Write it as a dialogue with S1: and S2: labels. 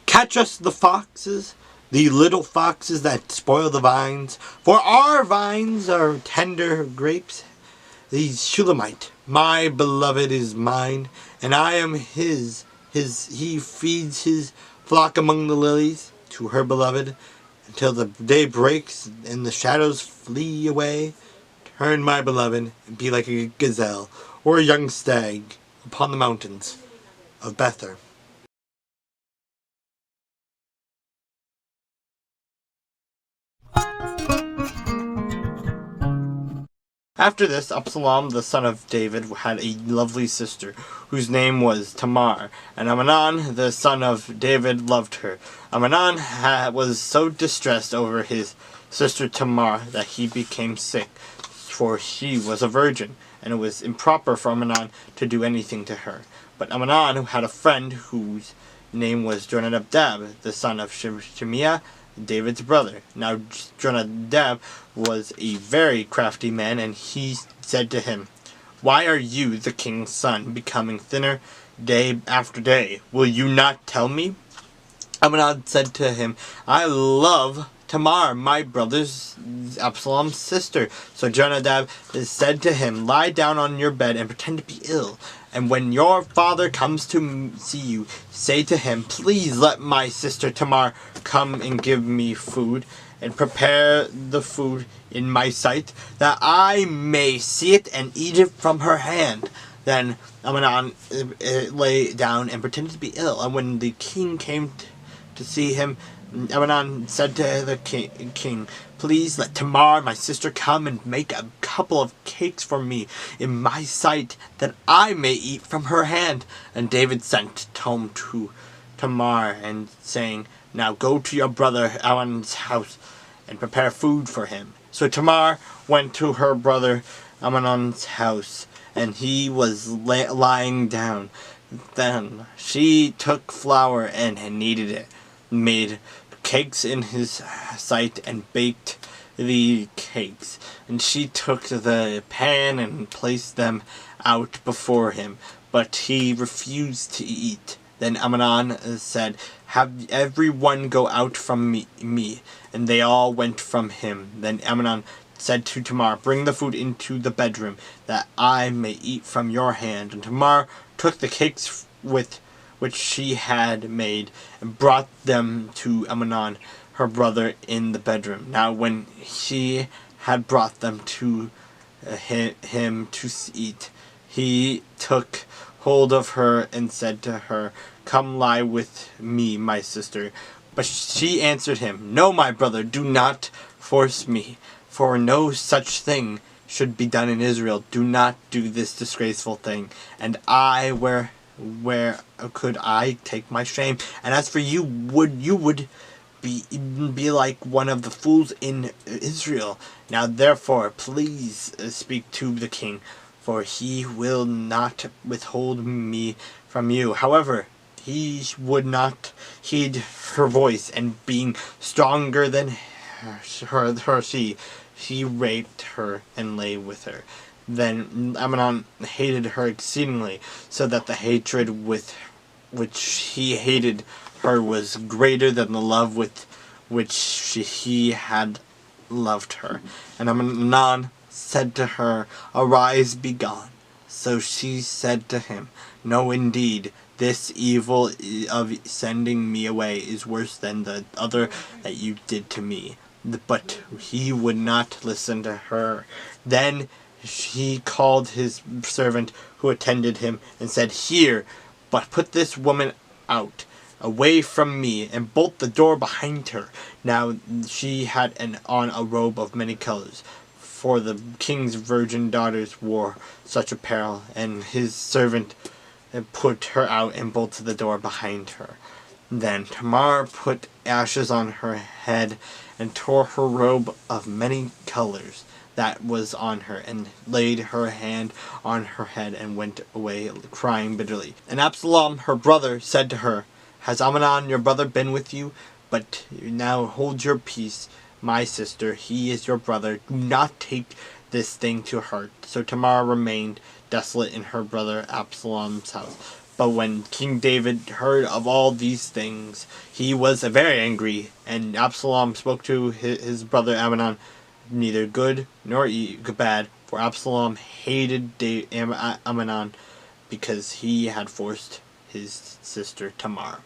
S1: Catch us the foxes, the little foxes that spoil the vines, for our vines are tender grapes. The Shulamite, my beloved, is mine, and I am his. He feeds his flock among the lilies to her beloved, until the day breaks and the shadows flee away. Turn, my beloved, and be like a gazelle or a young stag upon the mountains of Bether. After this, Absalom, the son of David, had a lovely sister, whose name was Tamar, and Amnon, the son of David, loved her. Amnon was so distressed over his sister Tamar that he became sick, for she was a virgin, and it was improper for Amnon to do anything to her. But Amnon had a friend whose name was Jonadab, the son of Shimeah, David's brother. Now Jonadab was a very crafty man, and he said to him, "Why are you, the king's son, becoming thinner day after day? Will you not tell me?" Amnon said to him, "I love Tamar, my brother's Absalom's sister." So Jonadab said to him, "Lie down on your bed and pretend to be ill. And when your father comes to see you, say to him, 'Please let my sister Tamar come and give me food, and prepare the food in my sight, that I may see it and eat it from her hand.'" Then Amnon lay down and pretended to be ill. And when the king came to see him, Amnon said to the king, "Please let Tamar, my sister, come and make a couple of cakes for me in my sight, that I may eat from her hand." And David sent home to Tamar, and saying, "Now go to your brother Amnon's house and prepare food for him." So Tamar went to her brother Amnon's house, and he was lying down. Then she took flour and kneaded it, made cakes in his sight, and baked the cakes. And she took the pan and placed them out before him, but he refused to eat. Then Amnon said, "Have everyone go out from me." And they all went from him. Then Amnon said to Tamar, "Bring the food into the bedroom, that I may eat from your hand." And Tamar took the cakes which she had made, and brought them to Amnon, her brother, in the bedroom. Now when she had brought them to him to eat, he took hold of her and said to her, "Come lie with me, my sister." But she answered him, "No, my brother, do not force me, for no such thing should be done in Israel. Do not do this disgraceful thing. And where could I take my shame? And as for you, would be like one of the fools in Israel. Now therefore, please speak to the king, for he will not withhold me from you." However, he would not heed her voice, and being stronger than he raped her and lay with her. Then Amnon hated her exceedingly, so that the hatred with which he hated her was greater than the love with which he had loved her. And Amnon said to her, "Arise, be gone." So she said to him, "No, indeed, this evil of sending me away is worse than the other that you did to me." But he would not listen to her. Then he called his servant who attended him, and said, "Here, but put this woman out, away from me, and bolt the door behind her." Now she had on a robe of many colors, for the king's virgin daughters wore such apparel. And his servant put her out and bolted the door behind her. Then Tamar put ashes on her head, and tore her robe of many colors that was on her, and laid her hand on her head, and went away crying bitterly. And Absalom her brother said to her, "Has Amnon your brother been with you? But now hold your peace, my sister, he is your brother. Do not take this thing to heart." So Tamar remained desolate in her brother Absalom's house. But when King David heard of all these things, he was very angry, and Absalom spoke to his brother Amnon, neither good nor bad, for Absalom hated Amnon because he had forced his sister Tamar.